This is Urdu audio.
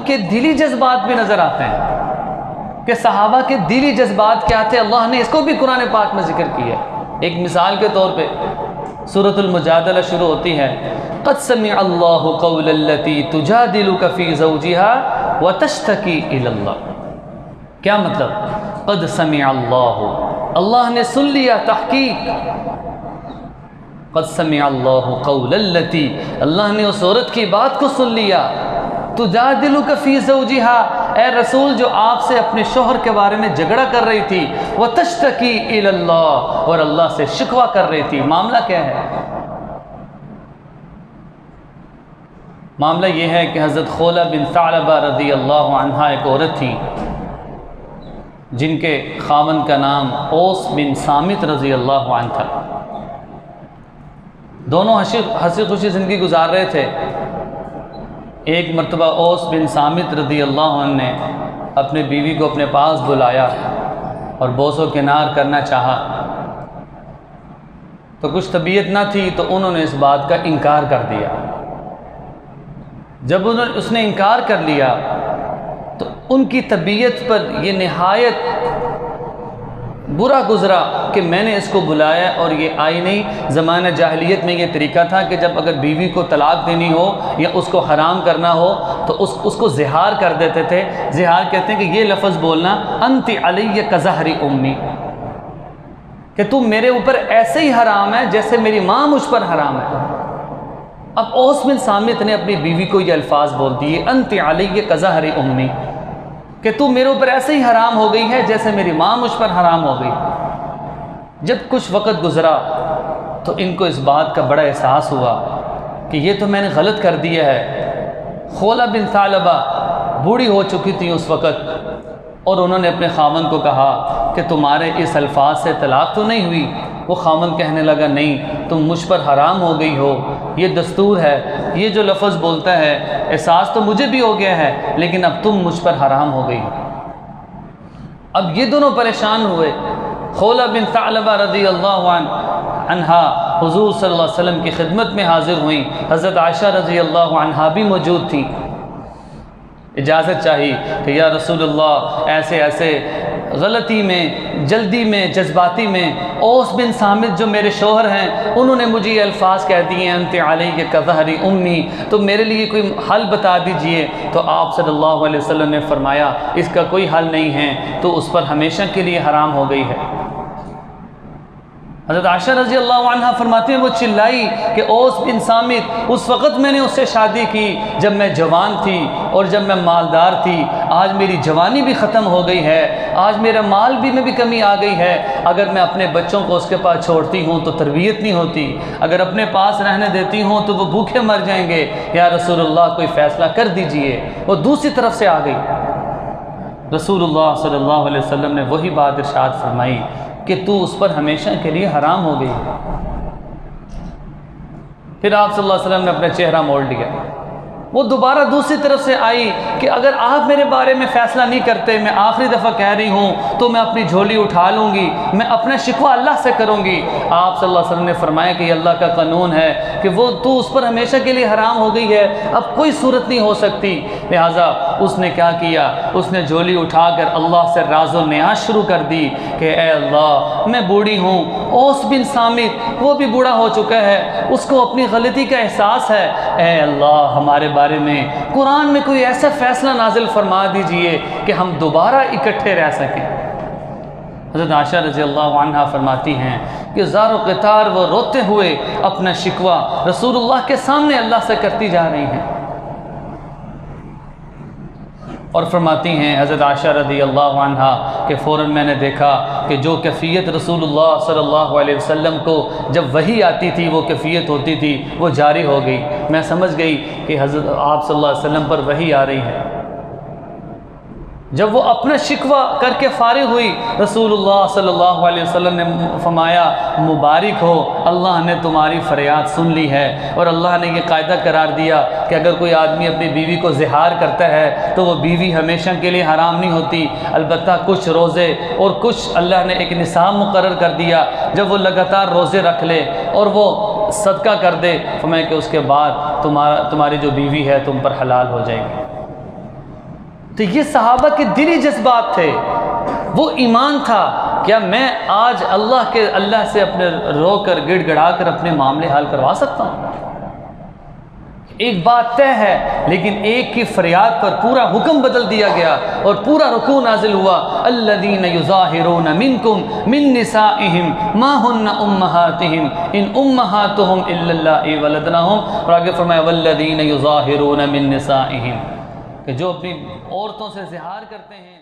کے دلی جذبات بھی نظر آتے ہیں کہ صحابہ کے دلی جذبات کیا تھے، اللہ نے اس کو بھی قرآن پاک میں ذکر کیا ہے۔ ایک مثال کے طور پہ سورۃ المجادلہ شروع ہوتی ہے، قد سمع اللہ قول التی تجادلک فی زوجہا وتشتکی الی اللہ۔ کیا مطلب؟ قد سمع اللہ نے سن لیا، تحقیق قد سمع اللہ قول التی، اللہ نے اس عورت کی بات کو سن لیا، تجادلک فی زوجہا، اے رسول جو آپ سے اپنے شوہر کے بارے میں جھگڑا کر رہی تھی، وتشتکی الی اللہ، اور اللہ سے شکوہ کر رہی تھی۔ معاملہ کیا ہے؟ معاملہ یہ ہے کہ حضرت خولہ بن ثعلبہ رضی اللہ عنہ ایک عورت تھی جن کے خاوند کا نام اوس بن صامت رضی اللہ عنہ تھا۔ دونوں ہنسی خوشی زندگی گزار رہے تھے۔ ایک مرتبہ اوس بن صامت رضی اللہ عنہ نے اپنے بیوی کو اپنے پاس بلایا اور بوس و کنار کرنا چاہا، تو کچھ طبیعت نہ تھی تو انہوں نے اس بات کا انکار کر دیا۔ جب اس نے انکار کر لیا تو ان کی طبیعت پر یہ نہایت برا گزرا کہ میں نے اس کو بلایا اور یہ آئی نہیں۔ زمانہ جاہلیت میں یہ طریقہ تھا کہ جب اگر بیوی کو طلاق دینی ہو یا اس کو حرام کرنا ہو تو اس کو زہار کر دیتے تھے۔ زہار کہتے ہیں کہ یہ لفظ بولنا، انت علی کظہر امی، کہ تم میرے اوپر ایسے ہی حرام ہے جیسے میری ماں مجھ پر حرام ہے۔ اب اوس بن صامت نے اپنی بیوی کو یہ الفاظ بول دیے، انت علی کظہر امی، کہ تو میرے اوپر ایسے ہی حرام ہو گئی ہے جیسے میری ماں مجھ پر حرام ہو گئی۔ جب کچھ وقت گزرا تو ان کو اس بات کا بڑا احساس ہوا کہ یہ تو میں نے غلط کر دیا ہے۔ خولہ بن ثعلبہ بوڑھی ہو چکی تھی اس وقت، اور انہوں نے اپنے خاوند کو کہا کہ تمہارے اس الفاظ سے طلاق تو نہیں ہوئی؟ وہ خاوند کہنے لگا، نہیں، تم مجھ پر حرام ہو گئی ہو، یہ دستور ہے، یہ جو لفظ بولتا ہے احساس تو مجھے بھی ہو گیا ہے، لیکن اب تم مجھ پر حرام ہو گئی ہو۔ اب یہ دونوں پریشان ہوئے۔ خولہ بن ثعلبہ رضی اللہ عنہا حضور صلی اللہ علیہ وسلم کی خدمت میں حاضر ہوئیں، حضرت عائشہ رضی اللہ عنہا بھی موجود تھیں۔ اجازت چاہی کہ یا رسول اللہ ایسے ایسے غلطی میں، جلدی میں، جذباتی میں اوس بن صامت جو میرے شوہر ہیں انہوں نے مجھے یہ الفاظ کہہ دیے، انت علی کظہر امی، تو میرے لیے کوئی حل بتا دیجئے۔ تو آپ صلی اللہ علیہ وسلم نے فرمایا، اس کا کوئی حل نہیں ہے، تو اس پر ہمیشہ کے لیے حرام ہو گئی ہے۔ حضرت عائشہ رضی اللہ عنہ فرماتے ہیں وہ چلائی کہ اوس بن صامت، اس وقت میں نے اس سے شادی کی جب میں جوان تھی اور جب میں مالدار تھی، آج میری جوانی بھی ختم ہو گئی ہے، آج میرا مال بھی میں بھی کمی آ گئی ہے، اگر میں اپنے بچوں کو اس کے پاس چھوڑتی ہوں تو تربیت نہیں ہوتی، اگر اپنے پاس رہنے دیتی ہوں تو وہ بھوکے مر جائیں گے، یا رسول اللہ کوئی فیصلہ کر دیجئے۔ وہ دوسری طرف سے آ گئی۔ رسول اللہ صلی اللہ علیہ وسلم نے وہی بات ارشاد فرمائی کہ تو اس پر ہمیشہ کے لیے حرام ہو گئی۔ پھر آپ صلی اللہ علیہ وسلم نے اپنا چہرہ موڑ لیا۔ وہ دوبارہ دوسری طرف سے آئی کہ اگر آپ میرے بارے میں فیصلہ نہیں کرتے، میں آخری دفعہ کہہ رہی ہوں، تو میں اپنی جھولی اٹھا لوں گی، میں اپنا شکوہ اللہ سے کروں گی۔ آپ صلی اللہ علیہ وسلم نے فرمایا کہ یہ اللہ کا قانون ہے کہ وہ تو اس پر ہمیشہ کے لیے حرام ہو گئی ہے، اب کوئی صورت نہیں ہو سکتی۔ لہٰذا اس نے کیا کیا؟ اس نے جھولی اٹھا کر اللہ سے راز و نیاز شروع کر دی کہ اے اللہ، میں بوڑھی ہوں، اوس بن صامت وہ بھی بوڑھا ہو چکا ہے، اس کو اپنی غلطی کا احساس ہے، اے اللہ ہمارے بارے میں قرآن میں کوئی ایسا فیصلہ نازل فرما دیجئے کہ ہم دوبارہ اکٹھے رہ سکیں۔ حضرت عائشہ رضی اللہ عنہا فرماتی ہیں کہ زار و قطار وہ روتے ہوئے اپنا شکوہ رسول اللہ کے سامنے اللہ سے کرتی جا رہی ہیں، اور فرماتی ہیں حضرت عائشہ رضی اللہ عنہا کہ فوراً میں نے دیکھا کہ جو کیفیت رسول اللہ صلی اللہ علیہ وسلم کو جب وحی آتی تھی وہ کیفیت ہوتی تھی وہ جاری ہو گئی۔ میں سمجھ گئی کہ حضرت آپ صلی اللہ علیہ وسلم پر وحی آ رہی ہے۔ جب وہ اپنا شکوہ کر کے فارغ ہوئی، رسول اللہ صلی اللہ علیہ وسلم نے فرمایا مبارک ہو، اللہ نے تمہاری فریاد سن لی ہے، اور اللہ نے یہ قاعدہ قرار دیا کہ اگر کوئی آدمی اپنی بیوی کو زہار کرتا ہے تو وہ بیوی ہمیشہ کے لیے حرام نہیں ہوتی، البتہ کچھ روزے اور کچھ اللہ نے ایک نصاب مقرر کر دیا، جب وہ لگاتار روزے رکھ لے اور وہ صدقہ کر دے، فرمایا کہ اس کے بعد تمہاری جو بیوی ہے تم پر حلال ہو جائے گی۔ تو یہ صحابہ کے دلی جذبات تھے، وہ ایمان تھا، کیا میں آج اللہ سے اپنے رو کر گڑ گڑا کر اپنے معاملے حل کروا سکتا ہوں؟ ایک بات طے ہے، لیکن ایک کی فریاد پر پورا حکم بدل دیا گیا اور پورا رکوع نازل ہوا۔ الذین یظاہرون منکم من نسائہم ما ہن امہاتہم ان امہاتہم الا اللائے ولدنہم، اور آگے فرمایا والذین یظاہرون من نسائہم، کہ جو اپنی عورتوں سے زہار کرتے ہیں